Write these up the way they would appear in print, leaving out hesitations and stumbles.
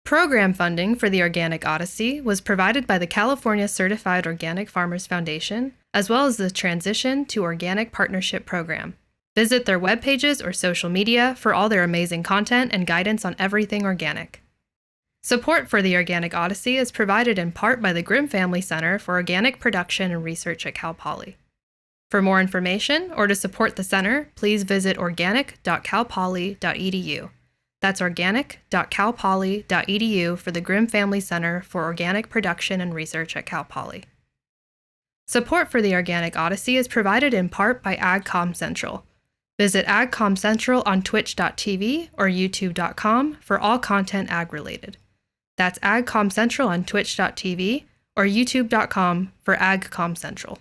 Program funding for the Organic Odyssey was provided by the California Certified Organic Farmers Foundation, as well as the Transition to Organic Partnership Program. Visit their web pages or social media for all their amazing content and guidance on everything organic. Support for the Organic Odyssey is provided in part by the Grimm Family Center for Organic Production and Research at Cal Poly. For more information or to support the center, please visit organic.calpoly.edu. That's organic.calpoly.edu for the Grimm Family Center for Organic Production and Research at Cal Poly. Support for the Organic Odyssey is provided in part by AgCom Central. Visit AgCom Central on twitch.tv or youtube.com for all content ag-related. That's AgCom Central on twitch.tv or youtube.com for AgCom Central.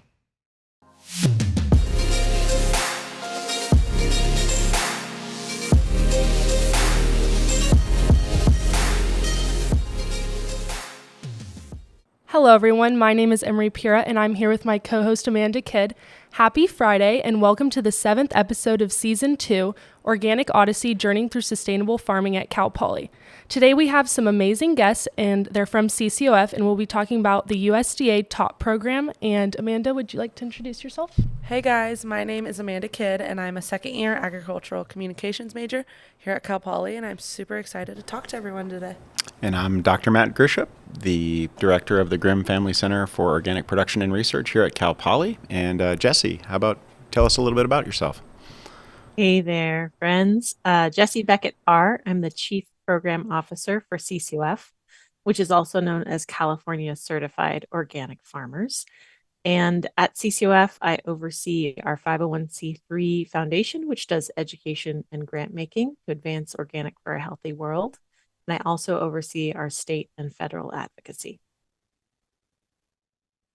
Hello everyone, my name is Emery Pura and I'm here with my co-host Amanda Kidd. Happy Friday and welcome to the 7th episode of Season 2, Organic Odyssey, Journeying Through Sustainable Farming at Cal Poly. Today we have some amazing guests and they're from CCOF and we'll be talking about the USDA TOPP program. And Amanda, would you like to introduce yourself? Hey guys, my name is Amanda Kidd and I'm a second-year agricultural communications major here at Cal Poly and I'm super excited to talk to everyone today. And I'm Dr. Matt Grieshop, the director of the Grimm Family Center for Organic Production and Research here at Cal Poly. And Jessy, how about tell us a little bit about yourself? Hey there, friends. Jessy Beckett Parr. I'm the Chief Program Officer for CCOF, which is also known as California Certified Organic Farmers. And at CCOF, I oversee our 501c3 foundation, which does education and grant making to advance organic for a healthy world. And I also oversee our state and federal advocacy.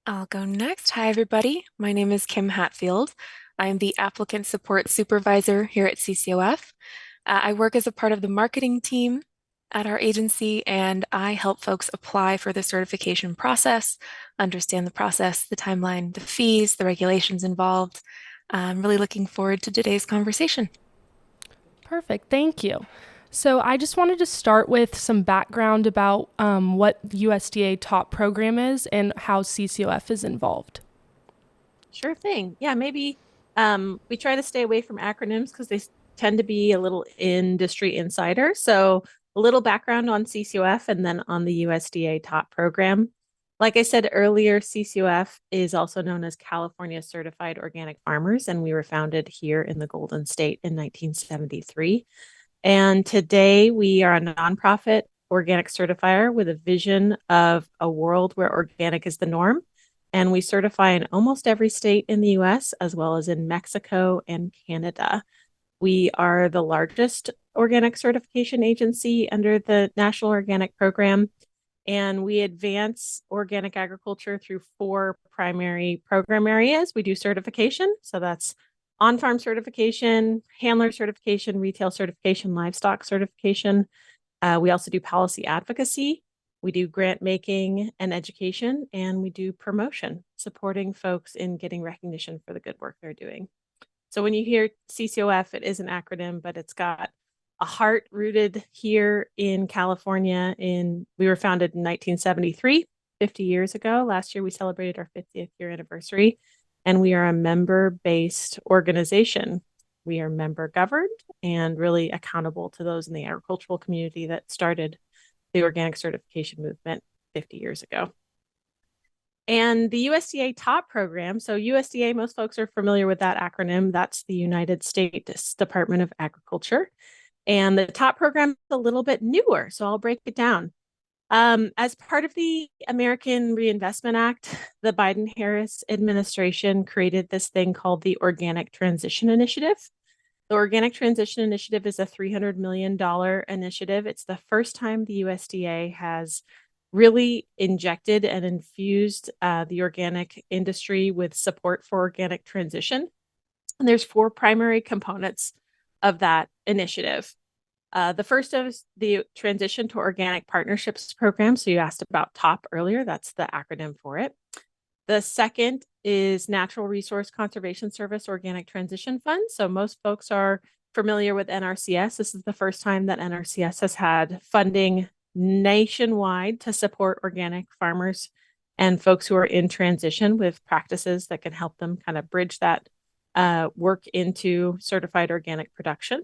I'll go next. Hi, everybody. My name is Kim Hatfield. I'm the Applicant Support Supervisor here at CCOF. I work as a part of the marketing team at our agency, and I help folks apply for the certification process, understand the process, the timeline, the fees, the regulations involved. I'm really looking forward to today's conversation. Perfect. Thank you. So I just wanted to start with some background about what the USDA TOPP program is and how CCOF is involved. Sure thing. Yeah, maybe we try to stay away from acronyms because they tend to be a little industry insider. So a little background on CCOF and then on the USDA TOPP program. Like I said earlier, CCOF is also known as California Certified Organic Farmers, and we were founded here in the Golden State in 1973. And today we are a nonprofit organic certifier with a vision of a world where organic is the norm. And we certify in almost every state in the US, as well as in Mexico and Canada. We are the largest organic certification agency under the National Organic Program. And we advance organic agriculture through 4 primary program areas. We do certification, so that's on-farm certification, handler certification, retail certification, livestock certification. We also do policy advocacy. We do grant making and education, and we do promotion, supporting folks in getting recognition for the good work they're doing. So when you hear CCOF, it is an acronym, but it's got a heart rooted here in California. We were founded in 1973, 50 years ago. Last year, we celebrated our 50th year anniversary. And we are a member-based organization. We are member-governed and really accountable to those in the agricultural community that started the organic certification movement 50 years ago. And the USDA TOPP program, so USDA, most folks are familiar with that acronym. That's the United States Department of Agriculture. And the TOPP program is a little bit newer, so I'll break it down. As part of the American Reinvestment Act, the Biden-Harris administration created this thing called the Organic Transition Initiative. The Organic Transition Initiative is a $300 million initiative. It's the first time the USDA has really injected and infused the organic industry with support for organic transition. And there's 4 primary components of that initiative. The first is the Transition to Organic Partnerships Program. So you asked about TOPP earlier. That's the acronym for it. The second is Natural Resource Conservation Service Organic Transition Fund. So most folks are familiar with NRCS. This is the first time that NRCS has had funding nationwide to support organic farmers and folks who are in transition with practices that can help them kind of bridge that work into certified organic production.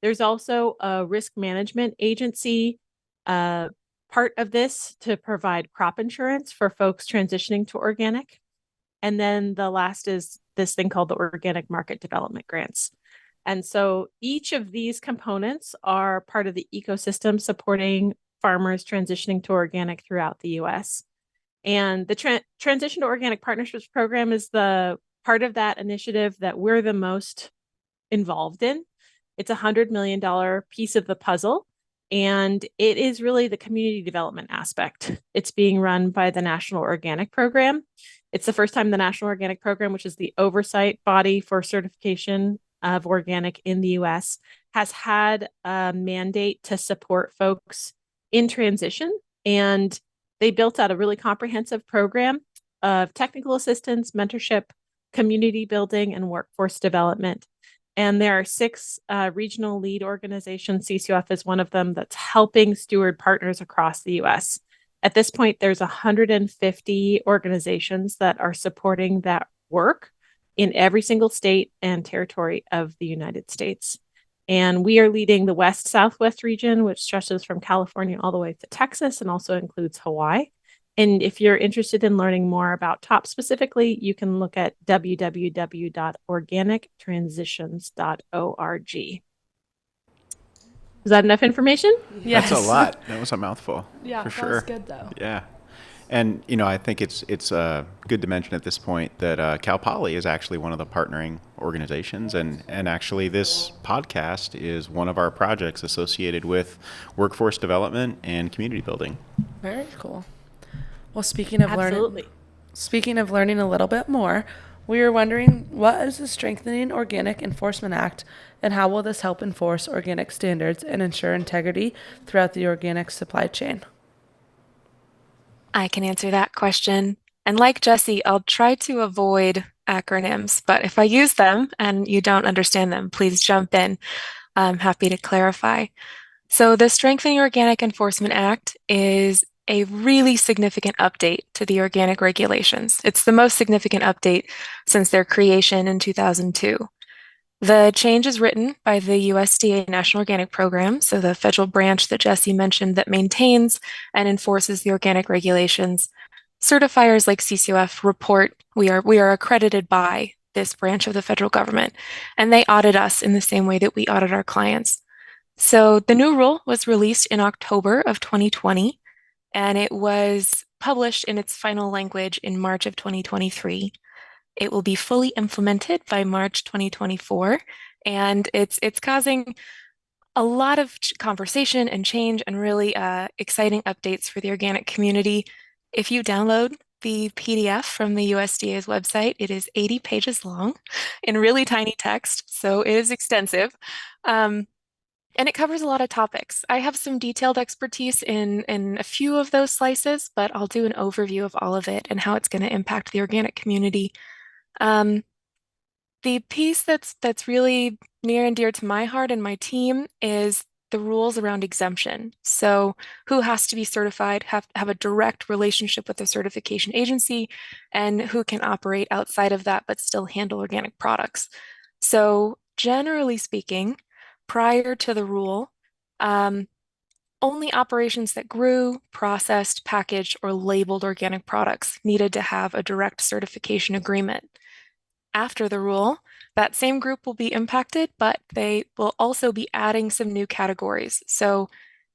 There's also a risk management agency part of this to provide crop insurance for folks transitioning to organic. And then the last is this thing called the Organic Market Development Grants. And so each of these components are part of the ecosystem supporting farmers transitioning to organic throughout the US. And the Transition to Organic Partnerships Program is the part of that initiative that we're the most involved in. It's a $100 million piece of the puzzle, and it is really the community development aspect. It's being run by the National Organic Program. It's the first time the National Organic Program, which is the oversight body for certification of organic in the US, has had a mandate to support folks in transition. And they built out a really comprehensive program of technical assistance, mentorship, community building, and workforce development. And there are 6 regional lead organizations. CCOF is one of them that's helping steward partners across the US. At this point, there's 150 organizations that are supporting that work in every single state and territory of the United States. And we are leading the West Southwest region, which stretches from California all the way to Texas and also includes Hawaii. And if you're interested in learning more about TOPP specifically, you can look at www.organictransitions.org. Is that enough information? Yes. That's a lot. That was a mouthful. Yeah, for that sure. was good though. Yeah. And, I think it's good to mention at this point that Cal Poly is actually one of the partnering organizations. And actually this podcast is one of our projects associated with workforce development and community building. Very cool. Well, speaking of learning a little bit more, we were wondering, what is the Strengthening Organic Enforcement Act, and how will this help enforce organic standards and ensure integrity throughout the organic supply chain? I can answer that question. And like Jessy, I'll try to avoid acronyms, but if I use them and you don't understand them, please jump in. I'm happy to clarify. So the Strengthening Organic Enforcement Act is a really significant update to the organic regulations. It's the most significant update since their creation in 2002. The change is written by the USDA National Organic Program, so the federal branch that Jessy mentioned that maintains and enforces the organic regulations. Certifiers like CCOF report we are accredited by this branch of the federal government, and they audit us in the same way that we audit our clients. So the new rule was released in October of 2020, and it was published in its final language in March of 2023. It will be fully implemented by March 2024, and it's causing a lot of conversation and change and really exciting updates for the organic community. If you download the PDF from the USDA's website, it is 80 pages long in really tiny text, so it is extensive. And it covers a lot of topics. I have some detailed expertise in a few of those slices, but I'll do an overview of all of it and how it's going to impact the organic community. The piece that's really near and dear to my heart and my team is the rules around exemption. So who has to be certified, have a direct relationship with the certification agency, and who can operate outside of that but still handle organic products. So generally speaking, prior to the rule, only operations that grew, processed, packaged, or labeled organic products needed to have a direct certification agreement. After the rule, that same group will be impacted, but they will also be adding some new categories. So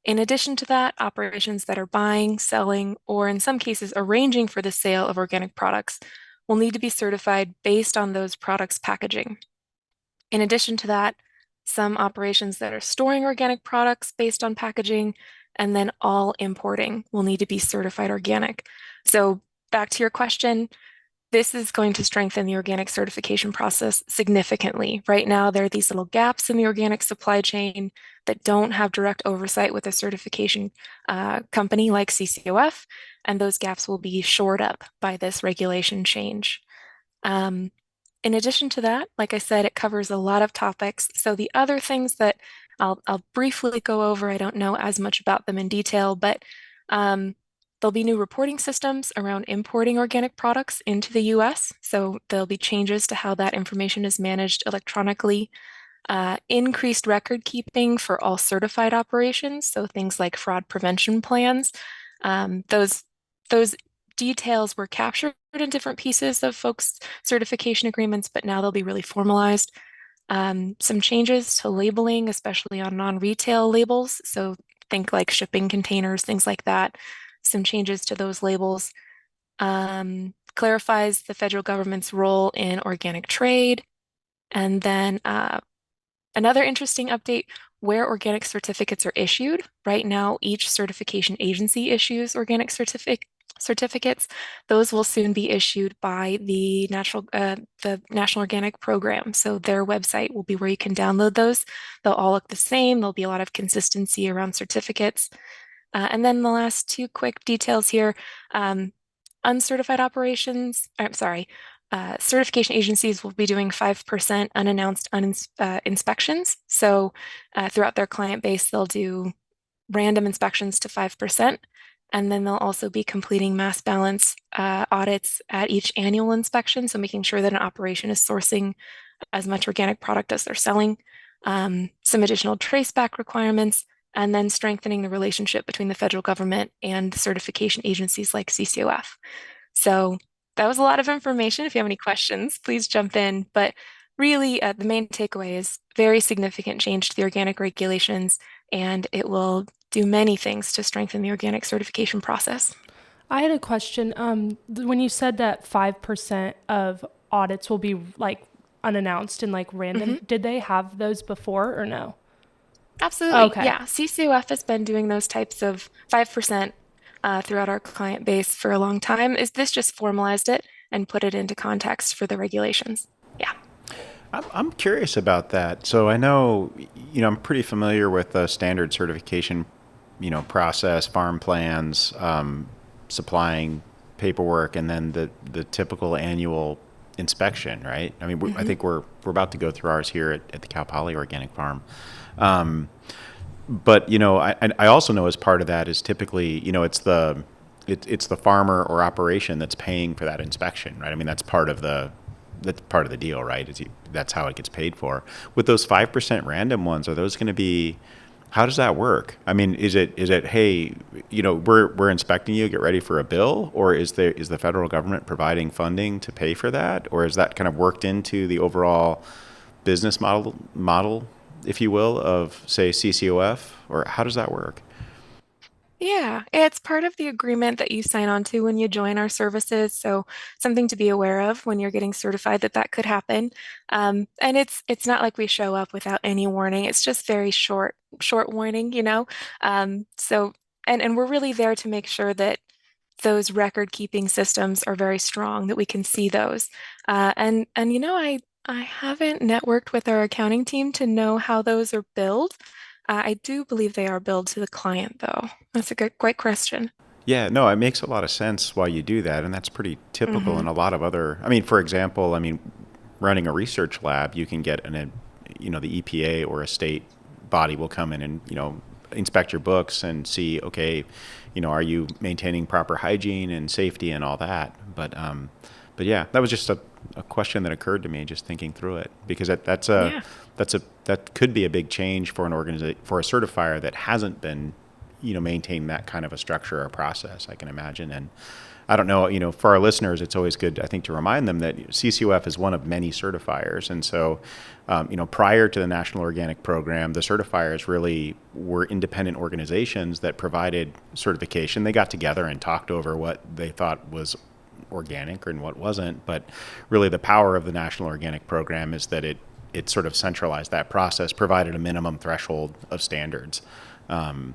in addition to that, operations that are buying, selling, or in some cases arranging for the sale of organic products will need to be certified based on those products' packaging. In addition to that, some operations that are storing organic products based on packaging, and then all importing will need to be certified organic. So back to your question, this is going to strengthen the organic certification process significantly. Right now, there are these little gaps in the organic supply chain that don't have direct oversight with a certification company like CCOF, and those gaps will be shored up by this regulation change. In addition to that, like I said, it covers a lot of topics. So the other things that I'll briefly go over. I don't know as much about them in detail, but there'll be new reporting systems around importing organic products into the US. So there'll be changes to how that information is managed electronically. Increased record keeping for all certified operations, so things like fraud prevention plans. Those details were captured in different pieces of folks' certification agreements, but now they'll be really formalized. Some changes to labeling, especially on non-retail labels. So think like shipping containers, things like that. Some changes to those labels. Clarifies the federal government's role in organic trade. And then another interesting update, where organic certificates are issued. Right now, each certification agency issues organic certificates. Those will soon be issued by the National Organic Program. So their website will be where you can download those. They'll all look the same. There'll be a lot of consistency around certificates. And then the last two quick details here, uncertified operations, I'm sorry, certification agencies will be doing 5% unannounced inspections. So throughout their client base, they'll do random inspections to 5%. And then they'll also be completing mass balance audits at each annual inspection. So making sure that an operation is sourcing as much organic product as they're selling. Some additional traceback requirements, and then strengthening the relationship between the federal government and certification agencies like CCOF. So that was a lot of information. If you have any questions, please jump in. But really, the main takeaway is very significant change to the organic regulations, and it will do many things to strengthen the organic certification process. I had a question. When you said that 5% of audits will be like unannounced and like random, did they have those before or no? Absolutely. Okay. Yeah. CCOF has been doing those types of 5% throughout our client base for a long time. Is this just formalized it and put it into context for the regulations? Yeah. I'm curious about that. So I know, I'm pretty familiar with the standard certification, process, farm plans, supplying paperwork, and then the typical annual inspection, right? I mean, I think we're about to go through ours here at the Cal Poly Organic Farm. But I also know as part of that is typically, it's the farmer or operation that's paying for that inspection, right? I mean, that's part of the deal, right? That's how it gets paid for. With those 5% random ones, are those going to be? How does that work? I mean, is it hey, we're inspecting you, get ready for a bill, or is the federal government providing funding to pay for that, or is that kind of worked into the overall business model, if you will, of say CCOF, or how does that work? Yeah, it's part of the agreement that you sign on to when you join our services. So something to be aware of when you're getting certified that could happen. And it's not like we show up without any warning. It's just very short warning, So and we're really there to make sure that those record keeping systems are very strong, that we can see those. And I haven't networked with our accounting team to know how those are billed. I do believe they are billed to the client, though. That's a great question. Yeah, no, it makes a lot of sense why you do that, and that's pretty typical in a lot of other. I mean, for example, running a research lab, you can get the EPA or a state body will come in and inspect your books and see, okay, are you maintaining proper hygiene and safety and all that. But yeah, that was just a question that occurred to me just thinking through it, because that could be a big change for for a certifier that hasn't been maintained that kind of a structure or process, I can imagine. And I don't know, for our listeners, it's always good, I think, to remind them that CCOF is one of many certifiers. And so, prior to the National Organic Program, the certifiers really were independent organizations that provided certification. They got together and talked over what they thought was organic and what wasn't. But really the power of the National Organic Program is that it sort of centralized that process, provided a minimum threshold of standards. And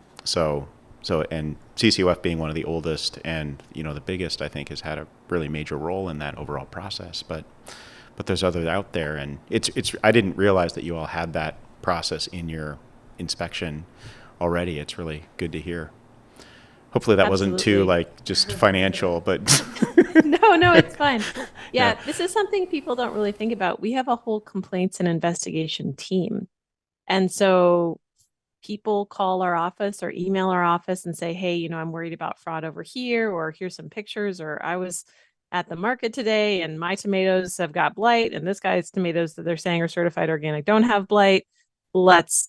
CCOF being one of the oldest and the biggest, I think, has had a really major role in that overall process. But there's others out there, and it's I didn't realize that you all had that process in your inspection already. It's really good to hear. Hopefully that wasn't too just financial, but No, it's fine. Yeah, this is something people don't really think about. We have a whole complaints and investigation team. And so people call our office or email our office and say, hey, I'm worried about fraud over here, or here's some pictures, or I was at the market today and my tomatoes have got blight, and this guy's tomatoes that they're saying are certified organic don't have blight.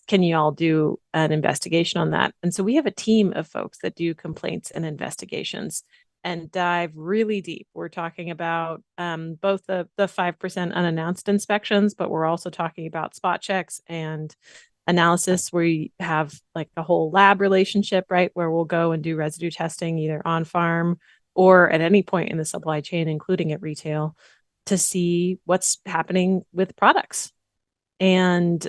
Can you all do an investigation on that? And so we have a team of folks that do complaints and investigations and dive really deep. We're talking about both the 5% unannounced inspections, but we're also talking about spot checks and analysis where you have like a whole lab relationship, right? Where we'll go and do residue testing either on farm or at any point in the supply chain, including at retail, to see what's happening with products. And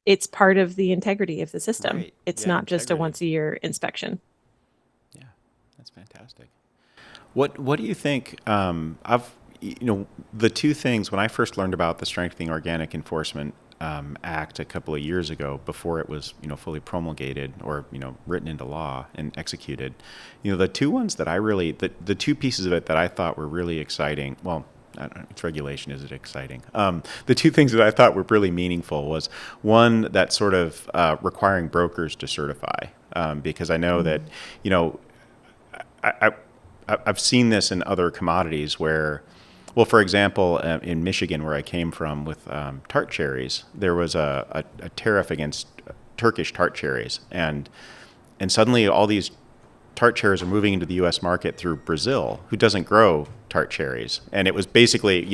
it's part of the integrity of the system. Right. It's Yeah, not just a integrity. once a year inspection. Yeah, that's fantastic. What do you think? The two things when I first learned about the Strengthening Organic Enforcement Act a couple of years ago, before it was fully promulgated or written into law and executed, the two ones that I really the two pieces of it that I thought were really exciting. Well, I don't know, it's regulation. Is it exciting? The two things that I thought were really meaningful was one that sort of requiring brokers to certify, because I know that I've seen this in other commodities where, well, for example, in Michigan, where I came from with tart cherries, there was a tariff against Turkish tart cherries, and suddenly all these tart cherries are moving into the U.S. market through Brazil, who doesn't grow tart cherries, and it was basically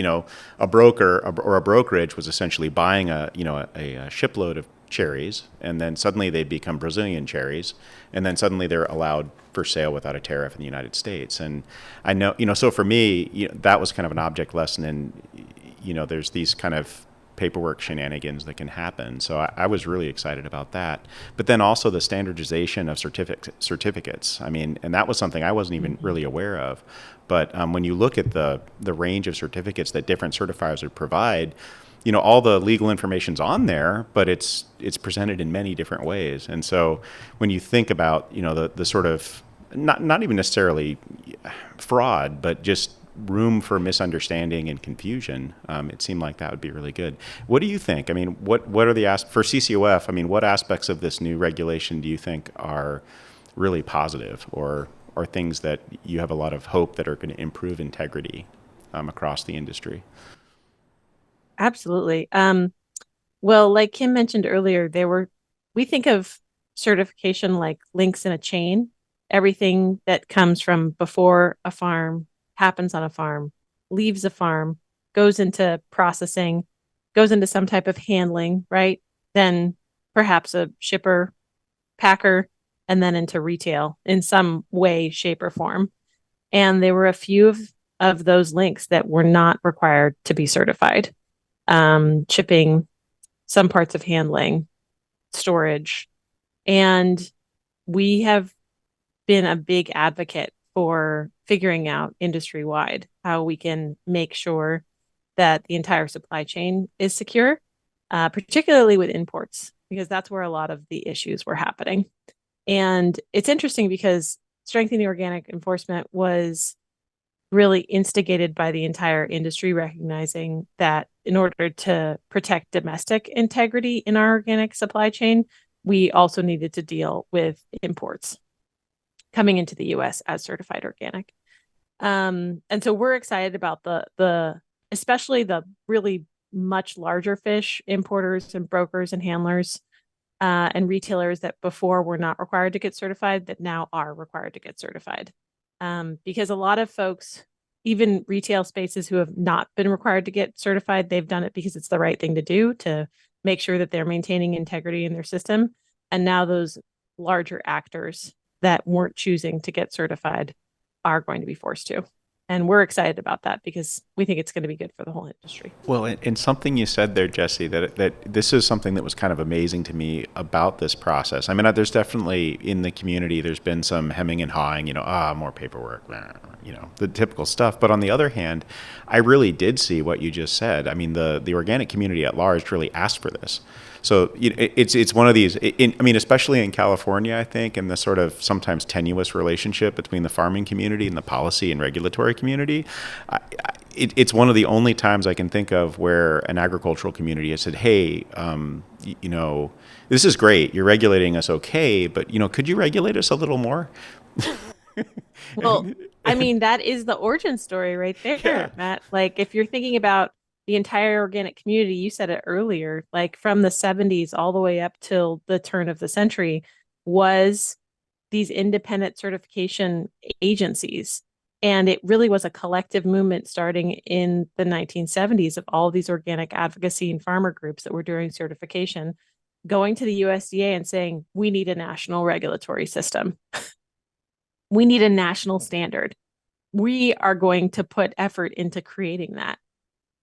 a broker or a brokerage was essentially buying a shipload of cherries, and then suddenly they become Brazilian cherries, and then suddenly they're allowed for sale without a tariff in the United States. And I know, so for me, that was kind of an object lesson, and there's these kind of paperwork shenanigans that can happen. So I was really excited about that. But then also the standardization of certificates. I mean, and that was something I wasn't even really aware of. But when you look at the range of certificates that different certifiers would provide, all the legal information's on there, but it's presented in many different ways. And so when you think about, the sort of not even necessarily fraud, but just room for misunderstanding and confusion, it seemed like that would be really good. What do you think? I mean, what are for CCOF? I mean, what aspects of this new regulation do you think are really positive, or things that you have a lot of hope that are going to improve integrity across the industry? Absolutely. Well, like Kim mentioned earlier, we think of certification like links in a chain. Everything that comes from before a farm happens on a farm, leaves a farm, goes into processing, goes into some type of handling, right? Then perhaps a shipper, packer, and then into retail in some way, shape, or form. And there were a few of those links that were not required to be certified. Shipping, some parts of handling, storage. And we have been a big advocate for figuring out industry-wide how we can make sure that the entire supply chain is secure, particularly with imports, because that's where a lot of the issues were happening. And it's interesting because strengthening organic enforcement was really instigated by the entire industry, recognizing that in order to protect domestic integrity in our organic supply chain, we also needed to deal with imports coming into the US as certified organic. And so we're excited about especially the really much larger fish importers and brokers and handlers and retailers that before were not required to get certified, that now are required to get certified. Because a lot of folks, even retail spaces who have not been required to get certified, they've done it because it's the right thing to do to make sure that they're maintaining integrity in their system. And now those larger actors that weren't choosing to get certified are going to be forced to. And we're excited about that because we think it's going to be good for the whole industry. Well, and something you said there, Jessy, that this is something that was kind of amazing to me about this process. I mean, there's definitely in the community, there's been some hemming and hawing, more paperwork, the typical stuff. But on the other hand, I really did see what you just said. I mean, the organic community at large really asked for this. So it's one of these, especially in California, I think, and the sort of sometimes tenuous relationship between the farming community and the policy and regulatory community, it's one of the only times I can think of where an agricultural community has said, hey, this is great. You're regulating us okay, but, could you regulate us a little more? Well, I mean, that is the origin story right there, Yeah. Matt. Like, if you're thinking about the entire organic community, you said it earlier, like from the 70s all the way up till the turn of the century, was these independent certification agencies. And it really was a collective movement starting in the 1970s of all of these organic advocacy and farmer groups that were doing certification, going to the USDA and saying, we need a national regulatory system. We need a national standard. We are going to put effort into creating that.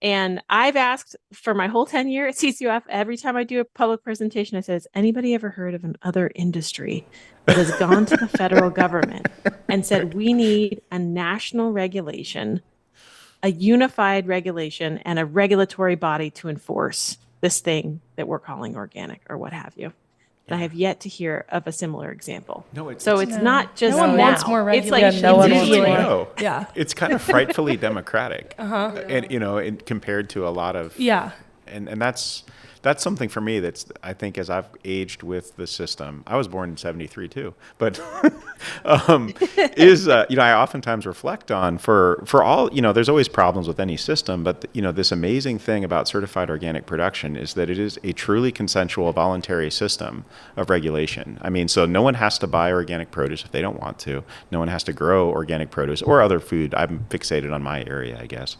And I've asked for my whole tenure at CCOF, every time I do a public presentation, I say, has anybody ever heard of another industry that has gone to the federal government and said, we need a national regulation, a unified regulation, and a regulatory body to enforce this thing that we're calling organic or what have you? And I have yet to hear of a similar example. No, it's No. not just No one now. wants more It's like regulation. no one it's wants usually- more. No. Yeah. It's kind of frightfully democratic. And compared to a lot of Yeah. and that's something for me that's, I think, as I've aged with the system. I was born in 73 too, but I oftentimes reflect on for all, there's always problems with any system, but this amazing thing about certified organic production is that it is a truly consensual, voluntary system of regulation. I mean, so no one has to buy organic produce if they don't want to. No one has to grow organic produce or other food. I'm fixated on my area, I guess.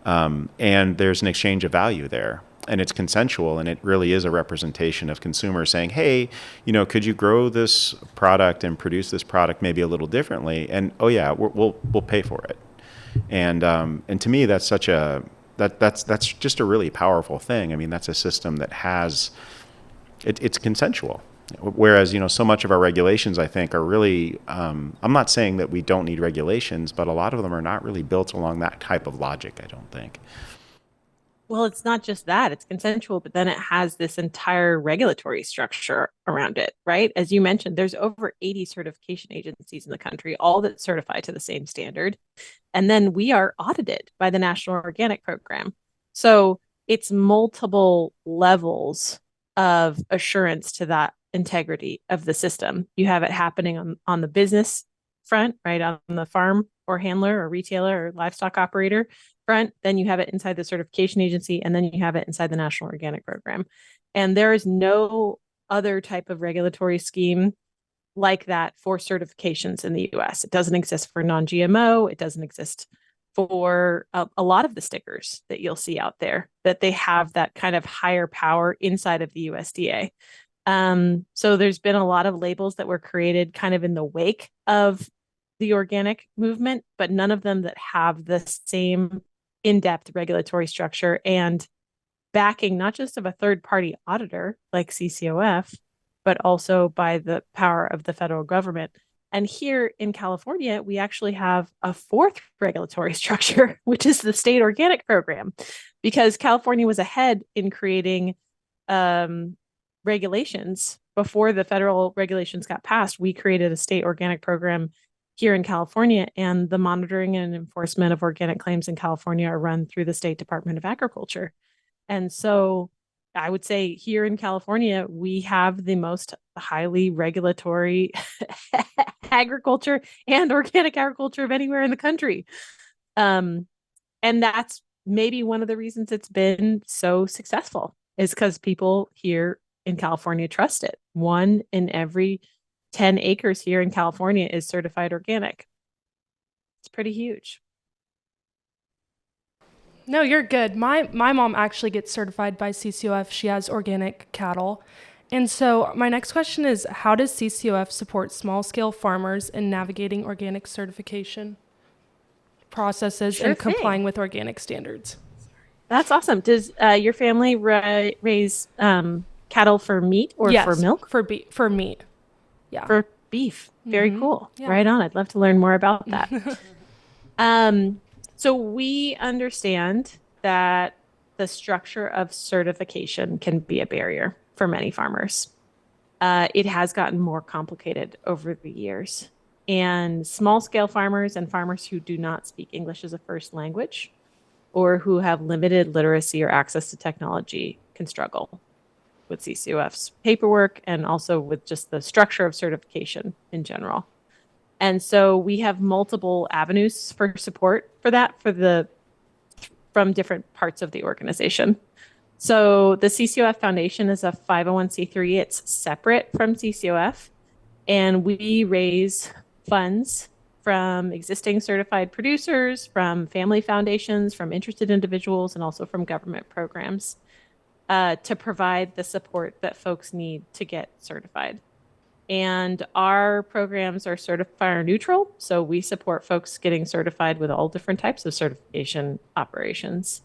And there's an exchange of value there. And it's consensual, and it really is a representation of consumers saying, hey, could you grow this product and produce this product maybe a little differently? And oh yeah, we'll pay for it. And to me, that's that's just a really powerful thing. I mean, that's a system that has it's consensual. Whereas, so much of our regulations, I think, are really, I'm not saying that we don't need regulations, but a lot of them are not really built along that type of logic, I don't think. Well, it's not just that, it's consensual, but then it has this entire regulatory structure around it, right? As you mentioned, there's over 80 certification agencies in the country, all that certify to the same standard. And then we are audited by the National Organic Program. So it's multiple levels of assurance to that integrity of the system. You have it happening on the business front, right? On the farm or handler or retailer or livestock operator front, then you have it inside the certification agency, and then you have it inside the National Organic Program. And there is no other type of regulatory scheme like that for certifications in the US. It doesn't exist for non-GMO. It doesn't exist for a lot of the stickers that you'll see out there, that they have that kind of higher power inside of the USDA. So there's been a lot of labels that were created kind of in the wake of the organic movement, but none of them that have the same in-depth regulatory structure and backing, not just of a third-party auditor like CCOF, but also by the power of the federal government. And here in California, we actually have a fourth regulatory structure, which is the state organic program, because California was ahead in creating regulations before the federal regulations got passed. We created a state organic program here in California, and the monitoring and enforcement of organic claims in California are run through the State Department of Agriculture. And so I would say here in California, we have the most highly regulatory agriculture and organic agriculture of anywhere in the country. And that's maybe one of the reasons it's been so successful, is because people here in California trust it. 1 in every 10 acres here in California is certified organic. It's pretty huge. No, you're good. My mom actually gets certified by CCOF. She has organic cattle. And so my next question is, how does CCOF support small-scale farmers in navigating organic certification processes and complying with organic standards? That's awesome. Does your family raise cattle for meat or for milk? For meat. Yeah. For beef. Very cool. Yeah. Right on. I'd love to learn more about that. So we understand that the structure of certification can be a barrier for many farmers. It has gotten more complicated over the years. and small scale farmers and farmers who do not speak English as a first language or who have limited literacy or access to technology can struggle with CCOF's paperwork and also with just the structure of certification in general. And so we have multiple avenues for support for that from different parts of the organization. So the CCOF Foundation is a 501c3. It's separate from CCOF, and we raise funds from existing certified producers, from family foundations, from interested individuals, and also from government programs to provide the support that folks need to get certified. And our programs are certifier neutral, so we support folks getting certified with all different types of certification operations.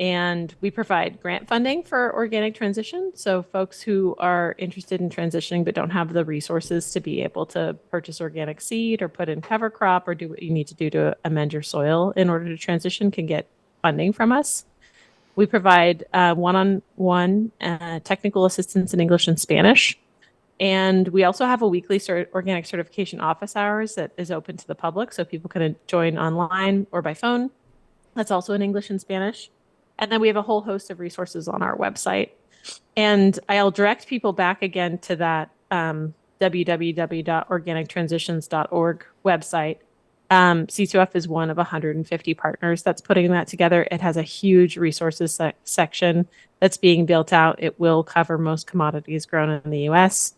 And we provide grant funding for organic transition. So folks who are interested in transitioning but don't have the resources to be able to purchase organic seed or put in cover crop or do what you need to do to amend your soil in order to transition can get funding from us. We provide one-on-one technical assistance in English and Spanish. And we also have a weekly organic certification office hours that is open to the public. So people can join online or by phone. That's also in English and Spanish. And then we have a whole host of resources on our website. And I'll direct people back again to that www.organictransitions.org website. CCOF is one of 150 partners that's putting that together. It has a huge resources section that's being built out. It will cover most commodities grown in the U.S.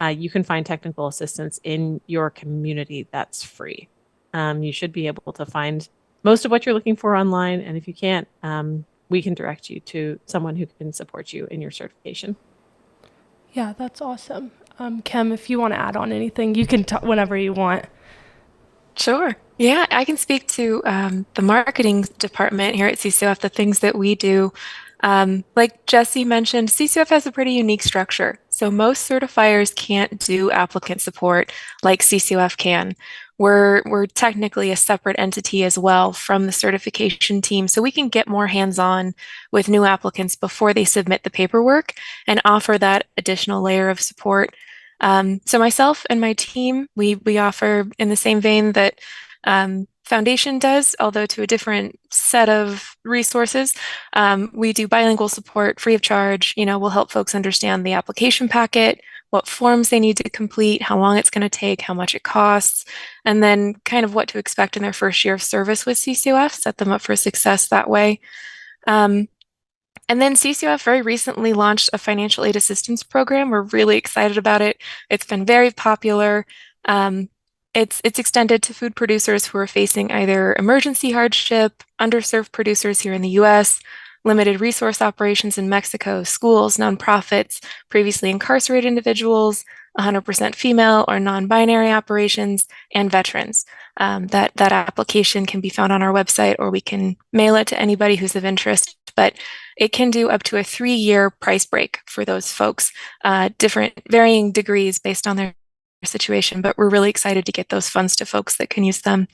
You can find technical assistance in your community that's free. You should be able to find most of what you're looking for online. And if you can't, we can direct you to someone who can support you in your certification. Yeah, that's awesome. Kim, if you want to add on anything, you can talk whenever you want. Sure. Yeah, I can speak to the marketing department here at CCOF, the things that we do. Like Jessy mentioned, CCOF has a pretty unique structure. So most certifiers can't do applicant support like CCOF can. We're technically a separate entity as well from the certification team, so we can get more hands-on with new applicants before they submit the paperwork and offer that additional layer of support. So myself and my team, we offer in the same vein that Foundation does, although to a different set of resources. We do bilingual support free of charge. We'll help folks understand the application packet, what forms they need to complete, how long it's going to take, how much it costs, and then kind of what to expect in their first year of service with CCOF, set them up for success that way. And then CCOF very recently launched a financial aid assistance program. We're really excited about it. It's been very popular. It's extended to food producers who are facing either emergency hardship, underserved producers here in the U.S., limited resource operations in Mexico, schools, nonprofits, previously incarcerated individuals, 100% female or non-binary operations, and veterans. That application can be found on our website, or we can mail it to anybody who's of interest. But it can do up to a 3-year price break for those folks, different varying degrees based on their situation. But we're really excited to get those funds to folks that can use them.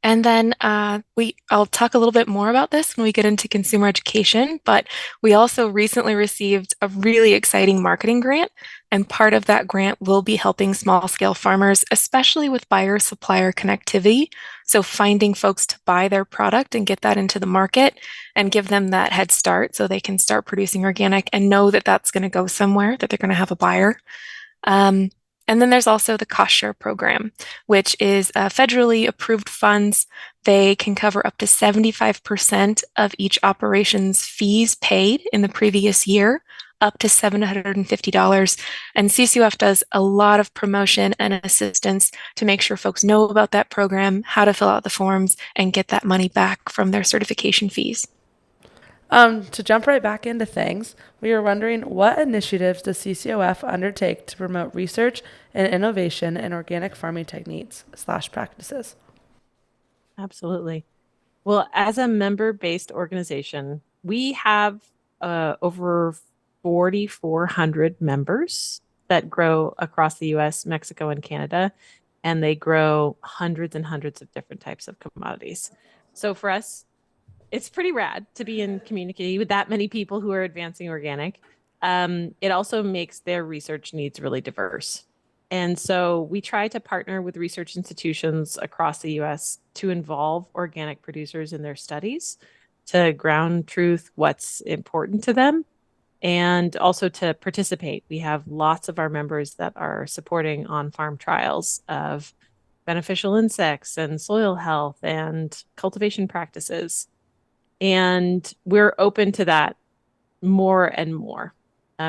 And then I'll talk a little bit more about this when we get into consumer education, but we also recently received a really exciting marketing grant, and part of that grant will be helping small scale farmers, especially with buyer supplier connectivity. So finding folks to buy their product and get that into the market and give them that head start so they can start producing organic and know that that's going to go somewhere, that they're going to have a buyer. And then there's also the cost share program, which is federally approved funds. They can cover up to 75% of each operation's fees paid in the previous year, up to $750. And CCOF does a lot of promotion and assistance to make sure folks know about that program, how to fill out the forms, and get that money back from their certification fees. To jump right back into things, we were wondering, what initiatives does CCOF undertake to promote research and innovation in organic farming techniques/practices? Absolutely. Well, as a member-based organization, we have over 4,400 members that grow across the U.S., Mexico, and Canada, and they grow hundreds and hundreds of different types of commodities. So for us, it's pretty rad to be in community with that many people who are advancing organic. It also makes their research needs really diverse. And so we try to partner with research institutions across the US to involve organic producers in their studies, to ground truth what's important to them, and also to participate. We have lots of our members that are supporting on-farm trials of beneficial insects and soil health and cultivation practices. And we're open to that more and more.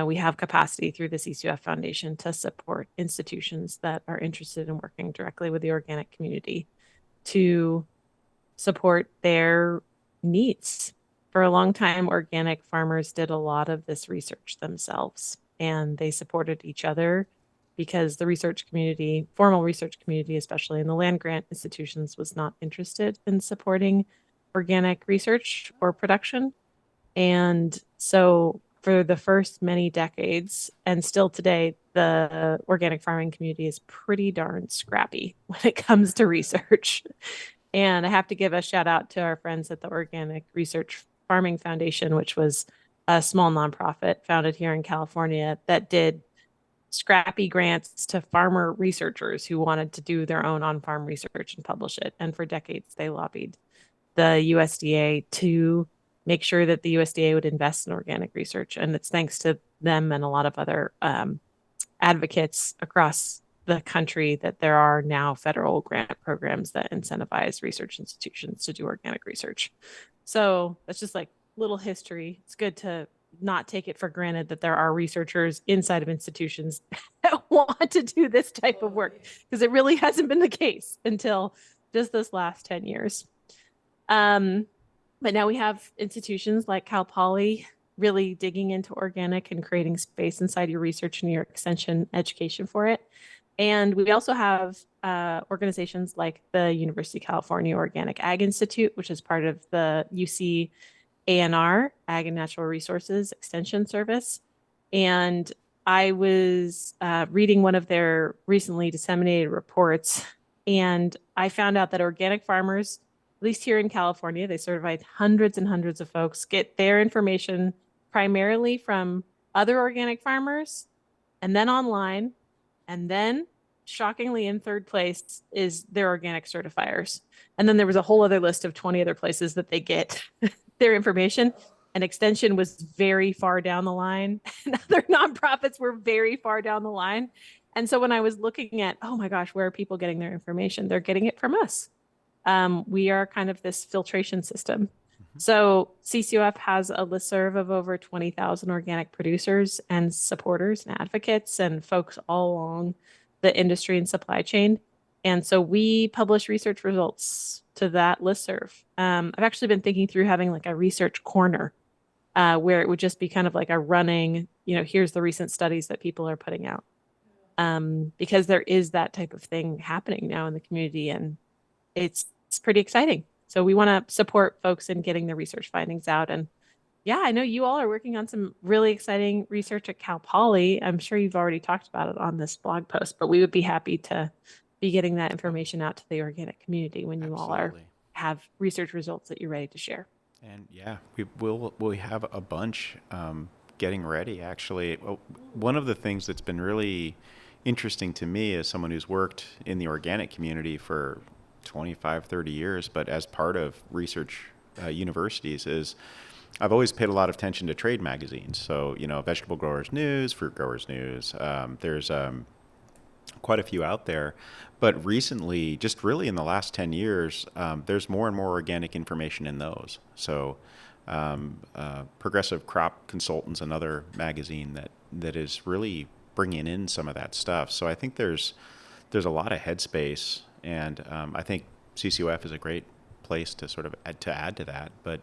We have capacity through the CCUF Foundation to support institutions that are interested in working directly with the organic community to support their needs. For a long time, organic farmers did a lot of this research themselves, and they supported each other because the research community, formal research community, especially in the land grant institutions, was not interested in supporting organic research or production. And so for the first many decades, and still today, the organic farming community is pretty darn scrappy when it comes to research. And I have to give a shout out to our friends at the Organic Research Farming Foundation, which was a small nonprofit founded here in California that did scrappy grants to farmer researchers who wanted to do their own on-farm research and publish it. And for decades, they lobbied the USDA to make sure that the USDA would invest in organic research. And it's thanks to them and a lot of other advocates across the country that there are now federal grant programs that incentivize research institutions to do organic research. So that's just like little history. It's good to not take it for granted that there are researchers inside of institutions that want to do this type of work, because it really hasn't been the case until just this last 10 years. But now we have institutions like Cal Poly really digging into organic and creating space inside your research and your extension education for it. And we also have organizations like the University of California Organic Ag Institute, which is part of the UC ANR, Ag and Natural Resources Extension Service. And I was reading one of their recently disseminated reports, and I found out that organic farmers, at least here in California, they certified hundreds and hundreds of folks, get their information primarily from other organic farmers and then online. And then, shockingly, in third place is their organic certifiers. And then there was a whole other list of 20 other places that they get their information. And extension was very far down the line. And other nonprofits were very far down the line. And so when I was looking at, oh my gosh, where are people getting their information? They're getting it from us. We are kind of this filtration system. So CCOF has a listserv of over 20,000 organic producers and supporters and advocates and folks all along the industry and supply chain. And so we publish research results to that listserv. I've actually been thinking through having like a research corner where it would just be kind of like a running, here's the recent studies that people are putting out. Because there is that type of thing happening now in the community, and it's pretty exciting. So we want to support folks in getting the research findings out. And yeah, I know you all are working on some really exciting research at Cal Poly. I'm sure you've already talked about it on this blog post, but we would be happy to be getting that information out to the organic community when you all have research results that you're ready to share. And yeah, we have a bunch getting ready, actually. One of the things that's been really interesting to me as someone who's worked in the organic community for 25, 30 years, but as part of research universities, is I've always paid a lot of attention to trade magazines. So, Vegetable Growers News, Fruit Growers News, there's quite a few out there. But recently, just really in the last 10 years, there's more and more organic information in those. So Progressive Crop Consultant's another magazine that is really bringing in some of that stuff. So I think there's a lot of headspace. And I think CCOF is a great place to sort of add to that. But,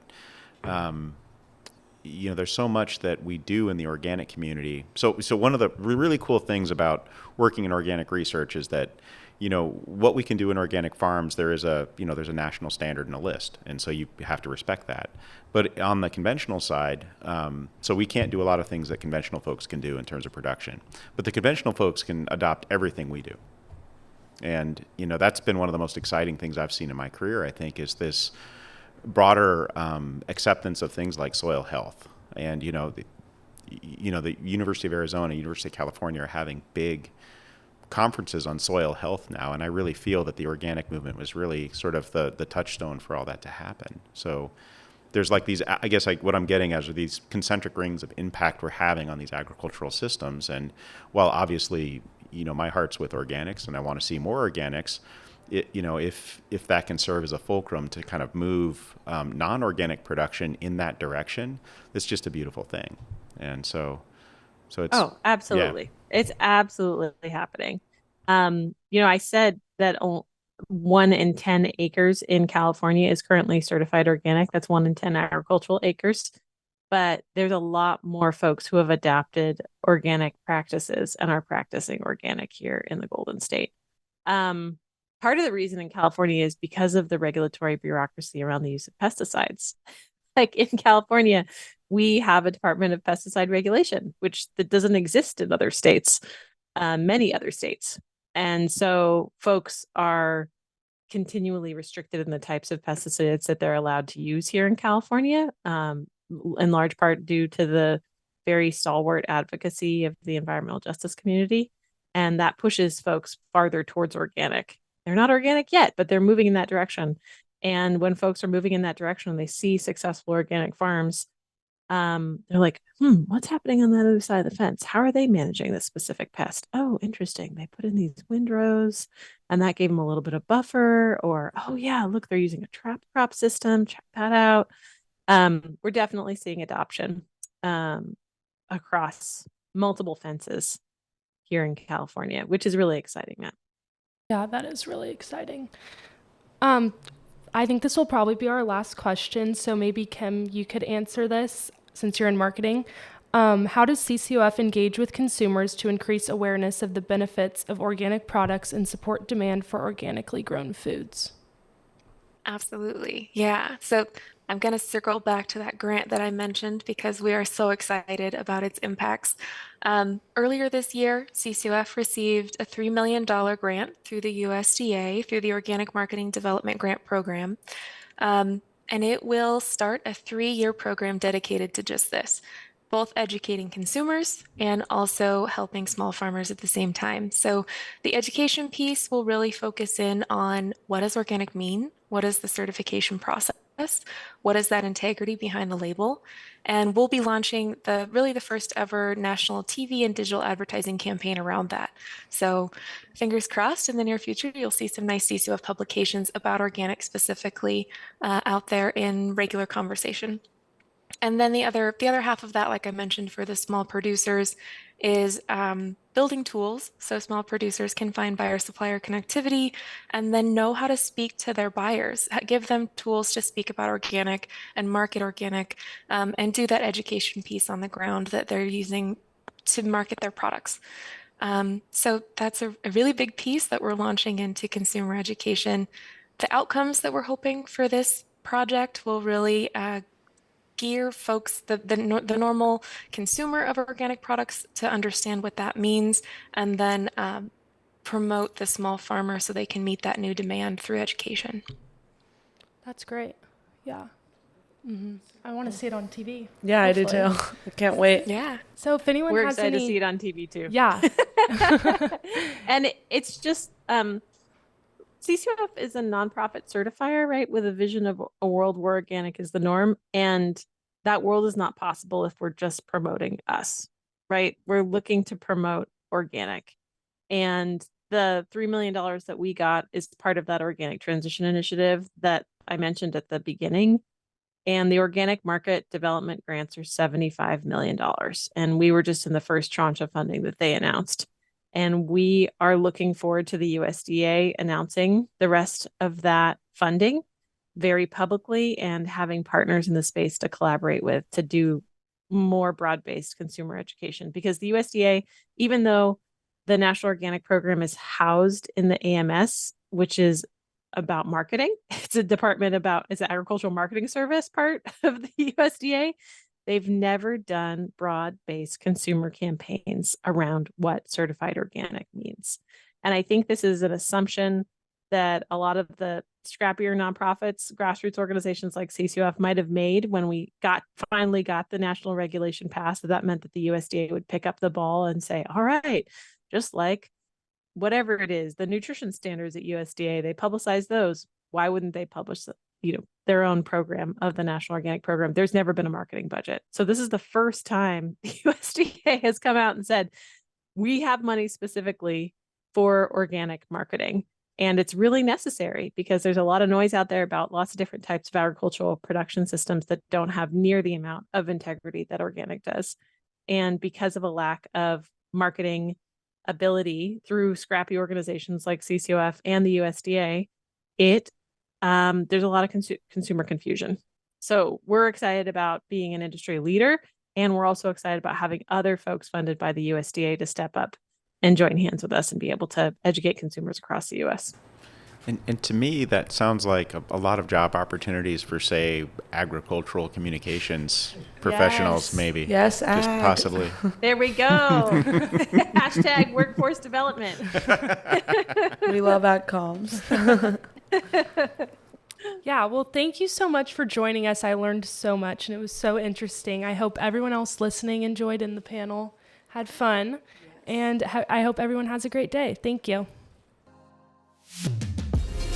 there's so much that we do in the organic community. So one of the really cool things about working in organic research is that, what we can do in organic farms, there's a national standard and a list. And so you have to respect that. But on the conventional side, so we can't do a lot of things that conventional folks can do in terms of production. But the conventional folks can adopt everything we do. And, that's been one of the most exciting things I've seen in my career, I think, is this broader acceptance of things like soil health. And, the University of Arizona, University of California are having big conferences on soil health now, and I really feel that the organic movement was really sort of the touchstone for all that to happen. So there's like these, I guess like what I'm getting at are these concentric rings of impact we're having on these agricultural systems. And while obviously, my heart's with organics and I want to see more organics, if that can serve as a fulcrum to kind of move non-organic production in that direction, it's just a beautiful thing. And so it's absolutely. Yeah. It's absolutely happening. I said that 1 in 10 acres in California is currently certified organic. That's 1 in 10 agricultural acres. But there's a lot more folks who have adapted organic practices and are practicing organic here in the Golden State. Part of the reason in California is because of the regulatory bureaucracy around the use of pesticides. Like in California, we have a Department of Pesticide Regulation, that doesn't exist in other states, many other states. And so folks are continually restricted in the types of pesticides that they're allowed to use here in California, in large part due to the very stalwart advocacy of the environmental justice community. And that pushes folks farther towards organic. They're not organic yet, but they're moving in that direction. And when folks are moving in that direction, they see successful organic farms, they're like, what's happening on the other side of the fence? How are they managing this specific pest? Oh, interesting. They put in these windrows and that gave them a little bit of buffer. Or, oh yeah, look, they're using a trap crop system. Check that out. We're definitely seeing adoption across multiple fences here in California, which is really exciting, Matt. Yeah, that is really exciting. I think this will probably be our last question. So maybe Kim, you could answer this since you're in marketing. How does CCOF engage with consumers to increase awareness of the benefits of organic products and support demand for organically grown foods? Absolutely. Yeah. So I'm going to circle back to that grant that I mentioned because we are so excited about its impacts. Earlier this year, CCOF received a $3 million grant through the USDA through the Organic Marketing Development Grant Program. And it will start a 3-year program dedicated to just this, both educating consumers and also helping small farmers at the same time. So the education piece will really focus in on what does organic mean? What is the certification process? What is that integrity behind the label? And we'll be launching the first ever national TV and digital advertising campaign around that. So fingers crossed, in the near future, you'll see some nice CCOF publications about organic specifically out there in regular conversation. And then the other half of that, like I mentioned, for the small producers is building tools so small producers can find buyer-supplier connectivity and then know how to speak to their buyers, give them tools to speak about organic and market organic, and do that education piece on the ground that they're using to market their products. So that's a really big piece that we're launching into consumer education. The outcomes that we're hoping for this project will really gear folks, the normal consumer of organic products, to understand what that means, and then promote the small farmer so they can meet that new demand through education. That's great. Yeah. I want to see it on TV. Yeah, hopefully. I do too. I can't wait. Yeah. So if anyone We're has excited any... to see it on TV too. Yeah. And it's just CCOF is a nonprofit certifier, right, with a vision of a world where organic is the norm. And that world is not possible if we're just promoting us, right? We're looking to promote organic. And the $3 million that we got is part of that organic transition initiative that I mentioned at the beginning. And the organic market development grants are $75 million. And we were just in the first tranche of funding that they announced. And we are looking forward to the USDA announcing the rest of that funding very publicly and having partners in the space to collaborate with to do more broad-based consumer education. Because the USDA, even though the National Organic Program is housed in the AMS, which is about marketing, it's a department it's an agricultural marketing service part of the USDA. They've never done broad-based consumer campaigns around what certified organic means. And I think this is an assumption that a lot of the scrappier nonprofits, grassroots organizations like CCOF might have made when we finally got the national regulation passed. That meant that the USDA would pick up the ball and say, all right, just like whatever it is, the nutrition standards at USDA, they publicize those. Why wouldn't they publish their own program of the National Organic Program? There's never been a marketing budget. So this is the first time the USDA has come out and said, we have money specifically for organic marketing. And it's really necessary because there's a lot of noise out there about lots of different types of agricultural production systems that don't have near the amount of integrity that organic does. And because of a lack of marketing ability through scrappy organizations like CCOF and the USDA, there's a lot of consumer confusion. So we're excited about being an industry leader, and we're also excited about having other folks funded by the USDA to step up and join hands with us and be able to educate consumers across the U.S. And to me, that sounds like a lot of job opportunities for, say, agricultural communications professionals, maybe. Yes, just possibly. There we go. Hashtag workforce development. We love outcomes. Yeah, well, thank you so much for joining us. I learned so much, and it was so interesting. I hope everyone else listening enjoyed in the panel, had fun, and I hope everyone has a great day. Thank you.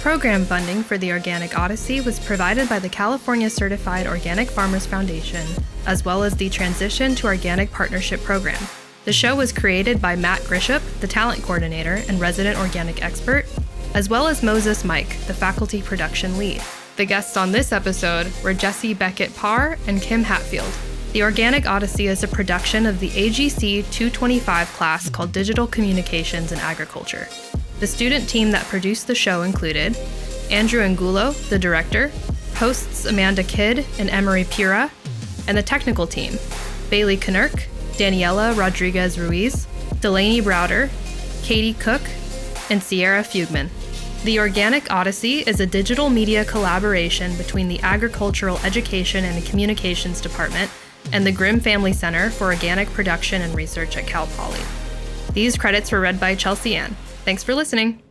Program funding for the Organic Odyssey was provided by the California Certified Organic Farmers Foundation, as well as the Transition to Organic Partnership Program. The show was created by Matt Grieshop, the talent coordinator and resident organic expert, as well as Moses Mike, the faculty production lead. The guests on this episode were Jessy Beckett Parr and Kim Hatfield. The Organic Odyssey is a production of the AGC 225 class called Digital Communications in Agriculture. The student team that produced the show included Andrew Angulo, the director, hosts Amanda Kidd and Emery Pura, and the technical team, Bailey Knirk, Daniela Rodriguez Ruiz, Delaney Browder, Katie Cook, and Sierra Fugman. The Organic Odyssey is a digital media collaboration between the Agricultural Education and Communications Department and the Grimm Family Center for Organic Production and Research at Cal Poly. These credits were read by Chelsea Ann. Thanks for listening.